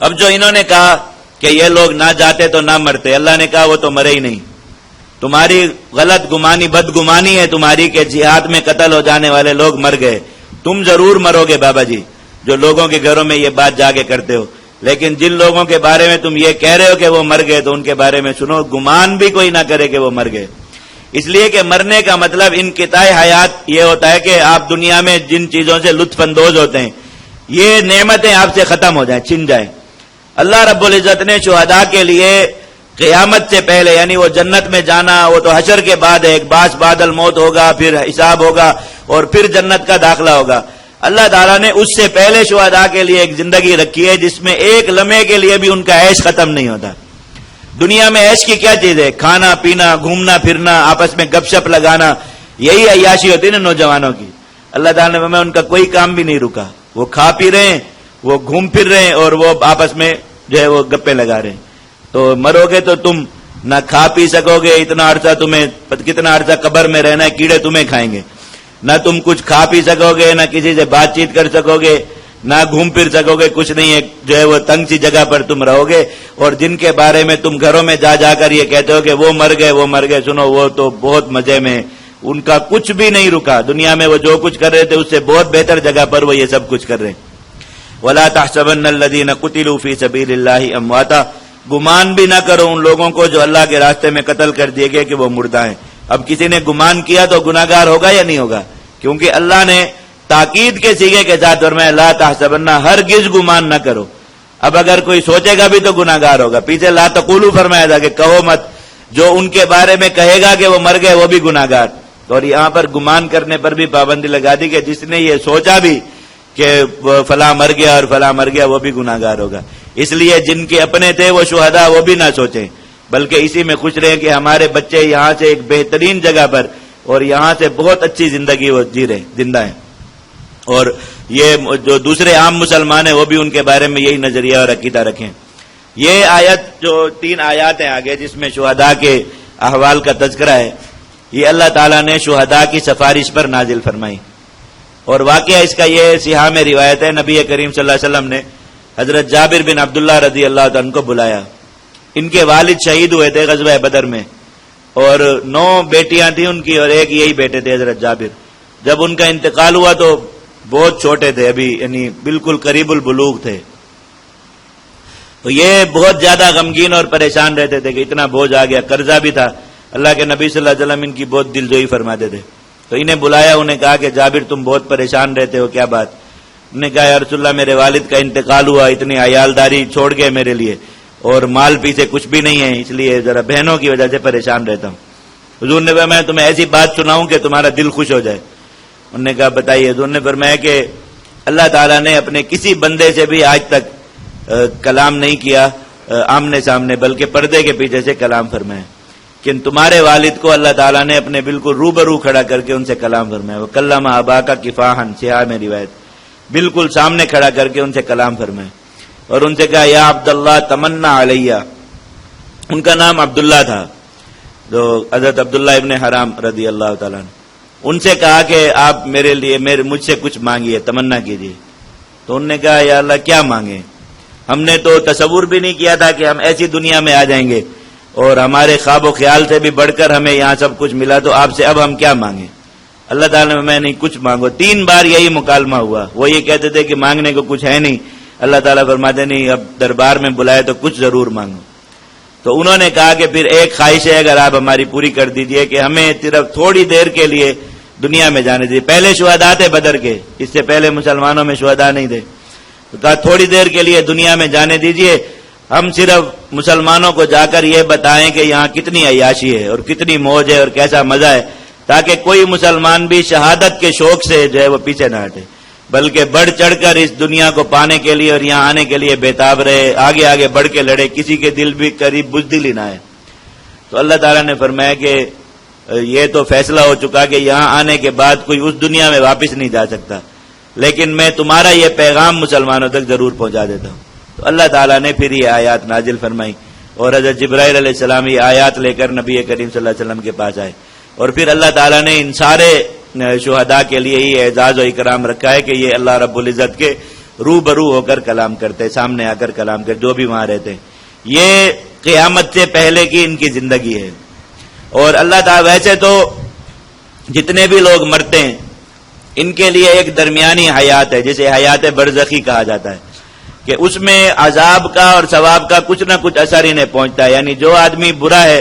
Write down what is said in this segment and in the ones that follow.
اب جو انہوں نے کہا کہ یہ لوگ نہ جاتے تو نہ مرتے، اللہ نے کہا وہ تو مرے ہی نہیں، تمہاری غلط گمانی بدگمانی ہے تمہاری کہ جہاد میں قتل ہو جانے والے لوگ مر گئے، تم ضرور مرو گے بابا جی جو لوگوں کے گھروں میں یہ بات جا کے کرتے ہو، لیکن جن لوگوں کے بارے میں تم یہ کہہ رہے ہو کہ وہ مر گئے تو ان کے بارے میں سنو، گمان بھی کوئی نہ کرے کہ وہ مر گئے، اس لیے کہ مرنے کا مطلب انقطاع حیات یہ ہوتا ہے کہ آپ دنیا میں جن چیزوں سے لطف اندوز ہوتے ہیں یہ نعمتیں آپ سے ختم ہو جائیں، چھن جائیں۔ اللہ رب العزت نے شہداء کے لیے قیامت سے پہلے، یعنی وہ جنت میں جانا وہ تو حشر کے بعد ہے، ایک باس بعد الموت ہوگا، پھر حساب ہوگا اور پھر جنت کا داخلہ ہوگا، اللہ تعالیٰ نے اس سے پہلے شہداء کے لیے ایک زندگی رکھی ہے جس میں ایک لمحے کے لیے بھی ان کا عیش ختم نہیں ہوتا۔ دنیا میں عیش کی کیا چیز ہے؟ کھانا پینا، گھومنا پھرنا، آپس میں گپ شپ لگانا، یہی عیاشی ہوتی ہے نا نوجوانوں کی۔ اللہ تعالیٰ نے فرمایا ان کا کوئی کام بھی نہیں رکا، وہ کھا پی رہے ہیں، وہ گھوم پھر رہے ہیں اور وہ آپس میں جو ہے وہ گپے لگا رہے ہیں۔ تو مرو گے تو تم نہ کھا پی سکو گے، اتنا عرصہ تمہیں کتنا عرصہ قبر میں رہنا ہے، کیڑے تمہیں کھائیں گے، نہ تم کچھ کھا پی سکو گے، نہ کسی سے بات چیت کر سکو گے، نہ گھوم پھر سکو گے، کچھ نہیں ہے، جو ہے وہ تنگ سی جگہ پر تم رہو گے۔ اور جن کے بارے میں تم گھروں میں جا جا کر یہ کہتے ہو کہ وہ مر گئے وہ مر گئے، سنو وہ تو بہت مزے میں، ان کا کچھ بھی نہیں رکا، دنیا میں وہ جو کچھ کر رہے تھے اس سے بہت بہتر جگہ پر وہ یہ سب کچھ کر رہے ہیں۔ وَلَا تَحْسَبَنَّ الَّذِينَ قُتِلُوا فِي سَبِيلِ اللَّهِ أَمْوَاتًا، گمان بھی نہ کرو ان لوگوں کو جو اللہ کے راستے میں قتل کر دیے گئے کہ وہ مردہ ہیں۔ اب کسی نے گمان کیا تو گناہگار ہوگا یا نہیں ہوگا؟ کیونکہ اللہ نے تاکید کے صیغے کے ساتھ فرمایا لا تحسبن، ہرگز گمان نہ کرو۔ اب اگر کوئی سوچے گا بھی تو گناہگار ہوگا۔ پیچھے لا تقولوا فرمایا تھا کہ کہو مت، جو ان کے بارے میں کہے گا کہ وہ مر گئے وہ بھی گناہگار۔ اور یہاں پر گمان کرنے پر بھی پابندی لگا دی کہ جس نے یہ سوچا بھی کہ فلاں مر گیا اور فلاں مر گیا وہ بھی گناہگار ہوگا۔ اس لیے جن کے اپنے تھے وہ شہداء وہ بھی نہ سوچیں، بلکہ اسی میں خوش رہیں کہ ہمارے بچے یہاں سے ایک بہترین جگہ پر اور یہاں سے بہت اچھی زندگی وہ جی رہے، زندہ ہیں۔ اور یہ جو دوسرے عام مسلمان ہیں وہ بھی ان کے بارے میں یہی نظریہ اور عقیدہ رکھیں۔ یہ آیت جو 3 آیات ہیں آگے جس میں شہداء کے احوال کا تذکرہ ہے، یہ اللہ تعالیٰ نے شہداء کی سفارش پر نازل فرمائی۔ اور واقعہ اس کا یہ صحیح میں روایت ہے، نبی کریم صلی اللہ علیہ وسلم نے حضرت جابر بن عبداللہ رضی اللہ عنہ کو بلایا۔ ان کے والد شہید ہوئے تھے غزوہ بدر میں، اور 9 بیٹیاں تھیں ان کی اور ایک یہی بیٹے تھے حضرت جابر۔ جب ان کا انتقال ہوا تو بہت چھوٹے تھے، ابھی یعنی بالکل قریب البلوغ تھے، تو یہ بہت زیادہ غمگین اور پریشان رہتے تھے کہ اتنا بوجھ آ گیا، قرضہ بھی تھا۔ اللہ کے نبی صلی اللہ علیہ وسلم ان کی بہت دلجوئی فرماتے تھے، تو انہیں بلایا، انہیں کہا کہ جابر تم بہت پریشان رہتے ہو، کیا بات؟ انہوں نے کہا یا رسول اللہ میرے والد کا انتقال ہوا، اتنی عیالداری چھوڑ گئے میرے لیے اور مال پیچھے کچھ بھی نہیں ہے، اس لیے ذرا بہنوں کی وجہ سے پریشان رہتا ہوں۔ حضور نے فرمایا میں تمہیں ایسی بات سناؤں کہ تمہارا دل خوش ہو جائے؟ انہوں نے کہا بتائیے۔ حضور نے فرمایا کہ اللہ تعالیٰ نے اپنے کسی بندے سے بھی آج تک کلام نہیں کیا آمنے سامنے، بلکہ پردے کے پیچھے سے کلام فرمایا، کہ تمہارے والد کو اللہ تعالیٰ نے اپنے بالکل روبرو کھڑا کر کے ان سے کلام فرمایا۔ وہ کلم اباک کفاحا، صحیح میں روایت، بالکل سامنے کھڑا کر کے ان سے کلام فرمایا، اور ان سے کہا یا عبداللہ تمنا علیہ، ان کا نام عبداللہ تھا، جو حضرت عبداللہ ابن حرام رضی اللہ تعالیٰ عنہ، ان سے کہا کہ آپ میرے لیے مجھ سے کچھ مانگیے، تمنا کیجیے۔ تو انہوں نے کہا یا اللہ کیا مانگیں، ہم نے تو تصور بھی نہیں کیا تھا کہ ہم ایسی دنیا میں آ جائیں گے اور ہمارے خواب و خیال سے بھی بڑھ کر ہمیں یہاں سب کچھ ملا، تو آپ سے اب ہم کیا مانگیں؟ اللہ تعالیٰ نے میں نہیں کچھ مانگو۔ 3 بار یہی مکالمہ ہوا، وہ یہ کہتے تھے کہ مانگنے کو کچھ ہے نہیں، اللہ تعالیٰ فرماتے نہیں اب دربار میں بلائے تو کچھ ضرور مانگو۔ تو انہوں نے کہا کہ پھر ایک خواہش ہے اگر آپ ہماری پوری کر دیجئے کہ ہمیں صرف تھوڑی دیر کے لیے دنیا میں جانے دیجیے۔ پہلے شہداء تھے بدر کے، اس سے پہلے مسلمانوں میں شہداء نہیں تھے، تو کہا تھوڑی دیر کے لیے دنیا میں جانے دیجئے، ہم صرف مسلمانوں کو جا کر یہ بتائیں کہ یہاں کتنی عیاشی ہے اور کتنی موج ہے اور کیسا مزہ ہے، تاکہ کوئی مسلمان بھی شہادت کے شوق سے جو ہے وہ پیچھے نہ ہٹے، بلکہ بڑھ چڑھ کر اس دنیا کو پانے کے لیے اور یہاں آنے کے لیے بےتاب رہے، آگے آگے بڑھ کے لڑے، کسی کے دل بھی قریب بزدل ہی نہ ہے۔ تو اللہ تعالیٰ نے فرمایا کہ یہ تو فیصلہ ہو چکا کہ یہاں آنے کے بعد کوئی اس دنیا میں واپس نہیں جا سکتا، لیکن میں تمہارا یہ پیغام مسلمانوں تک ضرور پہنچا دیتا ہوں۔ تو اللہ تعالیٰ نے پھر یہ آیات نازل فرمائی، اور حضرت جبرائیل علیہ السلام یہ آیات لے کر نبی کریم صلی اللہ علیہ وسلم کے پاس آئے، اور پھر اللہ تعالیٰ نے ان سارے شہداء کے لیے ہی اعزاز و اکرام رکھا ہے کہ یہ اللہ رب العزت کے روبرو ہو کر کلام کرتے، سامنے آ کر کلام کرتے، جو بھی وہاں رہتے ہیں۔ یہ قیامت سے پہلے کی ان کی زندگی ہے۔ اور اللہ تعالیٰ ویسے تو جتنے بھی لوگ مرتے ہیں ان کے لیے ایک درمیانی حیات ہے، جسے حیات برزخی کہا جاتا ہے، کہ اس میں عذاب کا اور ثواب کا کچھ نہ کچھ اثر انہیں پہنچتا ہے۔ یعنی جو آدمی برا ہے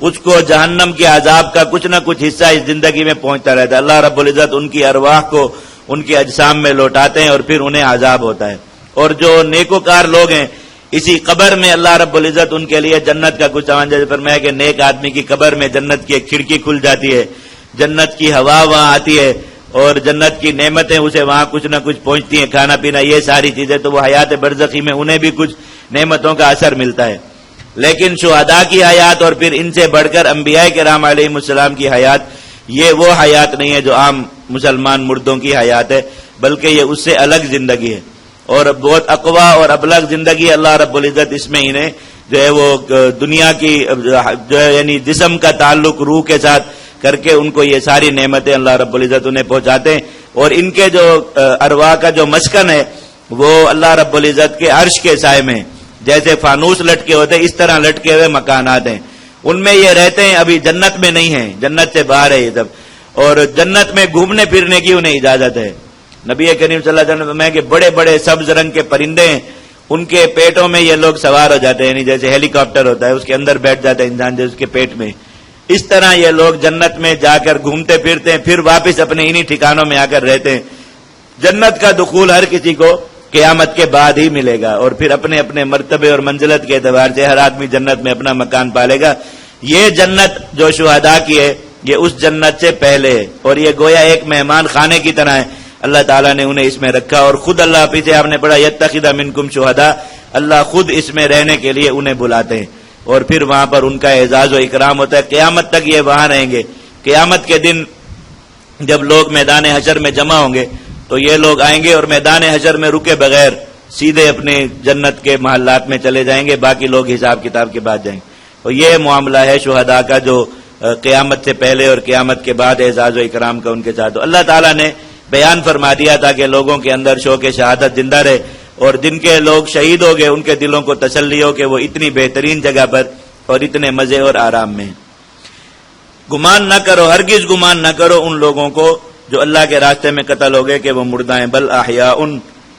اس کو جہنم کے عذاب کا کچھ نہ کچھ حصہ اس زندگی میں پہنچتا رہتا ہے۔ اللہ رب العزت ان کی ارواح کو ان کے اجسام میں لوٹاتے ہیں اور پھر انہیں عذاب ہوتا ہے۔ اور جو نیکوکار لوگ ہیں اسی قبر میں اللہ رب العزت ان کے لیے جنت کا کچھ سامان، جیسے فرمایا کہ نیک آدمی کی قبر میں جنت کی ایک کھڑکی کھل جاتی ہے، جنت کی ہوا وہاں آتی ہے اور جنت کی نعمتیں اسے وہاں کچھ نہ کچھ پہنچتی ہیں، کھانا پینا، یہ ساری چیزیں، تو وہ حیات برزخی میں انہیں بھی کچھ نعمتوں کا اثر ملتا ہے۔ لیکن شہداء کی حیات اور پھر ان سے بڑھ کر انبیاء کرام علیہم السلام کی حیات، یہ وہ حیات نہیں ہے جو عام مسلمان مردوں کی حیات ہے، بلکہ یہ اس سے الگ زندگی ہے اور بہت اقوا اور ابلغ زندگی۔ اللہ رب العزت اس میں انہیں جو ہے وہ دنیا کی جو ہے یعنی جسم کا تعلق روح کے ساتھ کر کے ان کو یہ ساری نعمتیں اللہ رب العزت انہیں پہنچاتے ہیں، اور ان کے جو ارواح کا جو مسکن ہے وہ اللہ رب العزت کے عرش کے سائے میں، جیسے فانوس لٹکے ہوتے اس طرح لٹکے ہوئے مکانات ہیں، ان میں یہ رہتے ہیں۔ ابھی جنت میں نہیں ہیں، جنت سے باہر ہے یہ سب، اور جنت میں گھومنے پھرنے کی انہیں اجازت ہے۔ نبی کریم صلی اللہ علیہ وسلم نے فرمایا کہ بڑے بڑے سبز رنگ کے پرندے ہیں، ان کے پیٹوں میں یہ لوگ سوار ہو جاتے ہیں، یعنی جیسے ہیلی کاپٹر ہوتا ہے اس کے اندر بیٹھ جاتا ہے انسان، جیسے اس کے پیٹ میں، اس طرح یہ لوگ جنت میں جا کر گھومتے پھرتے ہیں، پھر واپس اپنے انہی ٹھکانوں میں آ کر رہتے ہیں۔ جنت کا دخول ہر کسی کو قیامت کے بعد ہی ملے گا، اور پھر اپنے اپنے مرتبے اور منزلت کے اعتبار سے ہر آدمی جنت میں اپنا مکان پالے گا۔ یہ جنت جو شہداء کی ہے یہ اس جنت سے پہلے ہے، اور یہ گویا ایک مہمان خانے کی طرح ہے، اللہ تعالیٰ نے انہیں اس میں رکھا، اور خود اللہ پیچھے آپ نے پڑھا یتخذ منکم شہداء، اللہ خود اس میں رہنے کے لیے انہیں بلاتے ہیں، اور پھر وہاں پر ان کا اعزاز و اکرام ہوتا ہے۔ قیامت تک یہ وہاں رہیں گے۔ قیامت کے دن جب لوگ میدان حشر میں جمع ہوں گے تو یہ لوگ آئیں گے اور میدان حشر میں رکے بغیر سیدھے اپنے جنت کے محلات میں چلے جائیں گے، باقی لوگ حساب کتاب کے بعد جائیں گے۔ اور یہ معاملہ ہے شہداء کا جو قیامت سے پہلے اور قیامت کے بعد اعزاز و اکرام کا ان کے ساتھ۔ اللہ تعالیٰ نے بیان فرما دیا تاکہ لوگوں کے اندر شوق شہادت زندہ رہے، اور جن کے لوگ شہید ہو گئے ان کے دلوں کو تسلی ہو کہ وہ اتنی بہترین جگہ پر اور اتنے مزے اور آرام میں۔ گمان نہ کرو، ہرگز گمان نہ کرو ان لوگوں کو جو اللہ کے راستے میں قتل ہو گئے کہ وہ مردہ ہیں، بل احیاء،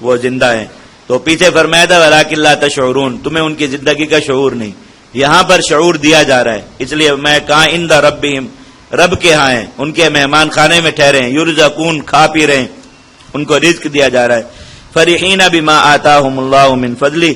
وہ زندہ ہیں۔ تو پیچھے فرمایا تھا ولکن لا تشعرون، تمہیں ان کی زندگی کا شعور نہیں، یہاں پر شعور دیا جا رہا ہے، اس لیے میں کہاں عند ربہم، رب کے ہاں ہیں، ان کے مہمان خانے میں ٹھہرے ہیں، یرزقون، کھا پی رہے ہیں، ان کو رزق دیا جا رہا ہے۔ فرحین بما آتاہم اللہ من فضلہ،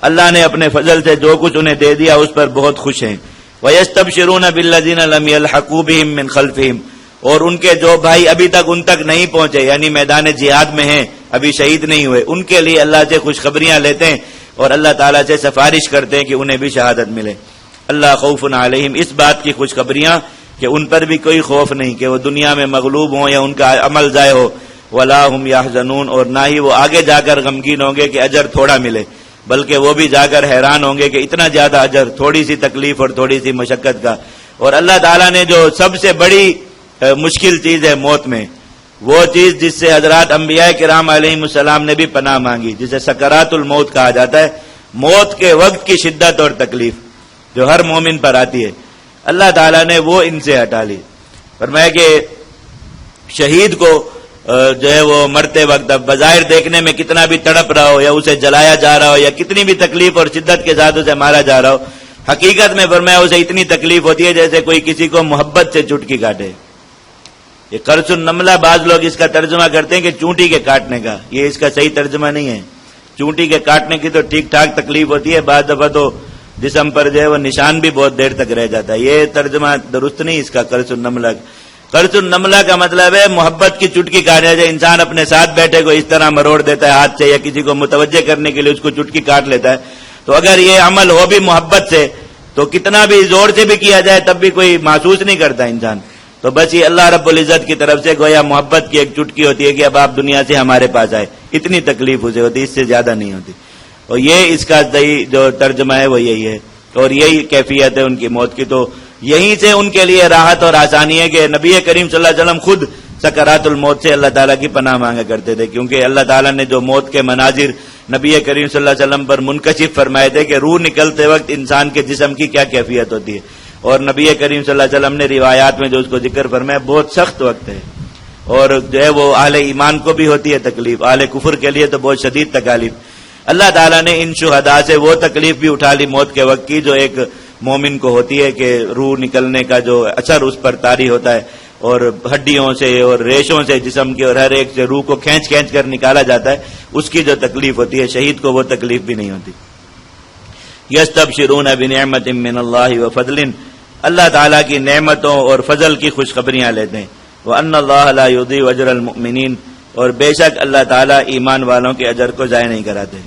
اللہ نے اپنے فضل سے جو کچھ انہیں دے دیا اس پر بہت خوش ہیں۔ ویستبشرون بالذین لم یلحقوا بہم من خلفہم، اور ان کے جو بھائی ابھی تک ان تک نہیں پہنچے، یعنی میدان جہاد میں ہیں، ابھی شہید نہیں ہوئے، ان کے لیے اللہ سے خوشخبریاں لیتے ہیں اور اللہ تعالیٰ سے سفارش کرتے ہیں کہ انہیں بھی شہادت ملے۔ اللہ خوف علیہم، اس بات کی خوشخبریاں کہ ان پر بھی کوئی خوف نہیں کہ وہ دنیا میں مغلوب ہوں یا ان کا عمل ضائع ہو، ولا ہم یحزنون، اور نہ ہی وہ آگے جا کر غمگین ہوں گے کہ اجر تھوڑا ملے، بلکہ وہ بھی جا کر حیران ہوں گے کہ اتنا زیادہ اجر تھوڑی سی تکلیف اور تھوڑی سی مشقت کا۔ اور اللہ تعالیٰ نے جو سب سے بڑی مشکل چیز ہے موت میں، وہ چیز جس سے حضرات انبیاء کرام علیہم السلام نے بھی پناہ مانگی، جسے سکرات الموت کہا جاتا ہے، موت کے وقت کی شدت اور تکلیف جو ہر مومن پر آتی ہے، اللہ تعالیٰ نے وہ ان سے ہٹا لی۔ فرمایا کہ شہید کو جو ہے وہ مرتے وقت اب بظاہر دیکھنے میں کتنا بھی تڑپ رہا ہو یا اسے جلایا جا رہا ہو یا کتنی بھی تکلیف اور شدت کے ساتھ اسے مارا جا رہا ہو، حقیقت میں فرمایا اسے اتنی تکلیف ہوتی ہے جیسے کوئی کسی کو محبت سے چٹکی کاٹے۔ یہ قرص النملہ، بعض لوگ اس کا ترجمہ کرتے ہیں کہ چونٹی کے کاٹنے کا، یہ اس کا صحیح ترجمہ نہیں ہے۔ چونٹی کے کاٹنے کی تو ٹھیک ٹھاک تکلیف ہوتی ہے، بعض دفعہ تو جسم پر جو ہے وہ نشان بھی بہت دیر تک رہ جاتا ہے، یہ ترجمہ درست نہیں اس کا قرص النملہ۔ قرص النملہ کا مطلب ہے محبت کی چٹکی کاٹنے سے، انسان اپنے ساتھ بیٹھے کو اس طرح مروڑ دیتا ہے ہاتھ سے یا کسی کو متوجہ کرنے کے لیے اس کو چٹکی کاٹ لیتا ہے، تو اگر یہ عمل ہو بھی محبت سے تو کتنا بھی زور سے بھی کیا جائے تب بھی کوئی محسوس نہیں کرتا انسان۔ تو بس یہ اللہ رب العزت کی طرف سے گویا محبت کی ایک چٹکی ہوتی ہے کہ اب آپ دنیا سے ہمارے پاس آئے، اتنی تکلیف اسے ہوتی، اس سے زیادہ نہیں ہوتی۔ اور یہ اس کا صحیح جو ترجمہ ہے وہ یہی ہے، اور یہی کیفیت ہے ان کی موت کی۔ تو یہیں سے ان کے لیے راحت اور آسانی ہے کہ نبی کریم صلی اللہ علیہ وسلم خود سکرات الموت سے اللہ تعالیٰ کی پناہ مانگا کرتے تھے، کیونکہ اللہ تعالیٰ نے جو موت کے مناظر نبی کریم صلی اللہ علیہ وسلم پر منکشف فرمائے تھے کہ روح نکلتے وقت انسان کے جسم کی کیا کیفیت ہوتی ہے، اور نبی کریم صلی اللہ علیہ وسلم نے روایات میں جو اس کو ذکر فرمایا بہت سخت وقت ہے، اور جو ہے وہ اہل ایمان کو بھی ہوتی ہے تکلیف، اہل کفر کے لیے تو بہت شدید تکالیف۔ اللہ تعالیٰ نے ان شہداء سے وہ تکلیف بھی اٹھا لی موت کے وقت کی جو ایک مومن کو ہوتی ہے، کہ روح نکلنے کا جو اثر اس پر طاری ہوتا ہے، اور ہڈیوں سے اور ریشوں سے جسم کے اور ہر ایک سے روح کو کھینچ کھینچ کر نکالا جاتا ہے، اس کی جو تکلیف ہوتی ہے شہید کو وہ تکلیف بھی نہیں ہوتی۔ یستبشرون بنعمت من اللہ وفضل، اللہ تعالیٰ کی نعمتوں اور فضل کی خوشخبریاں لیتے ہیں۔ وان اللہ لا یضیع اجر المؤمنین، اور بے شک اللہ تعالیٰ ایمان والوں کے اجر کو ضائع نہیں کراتے۔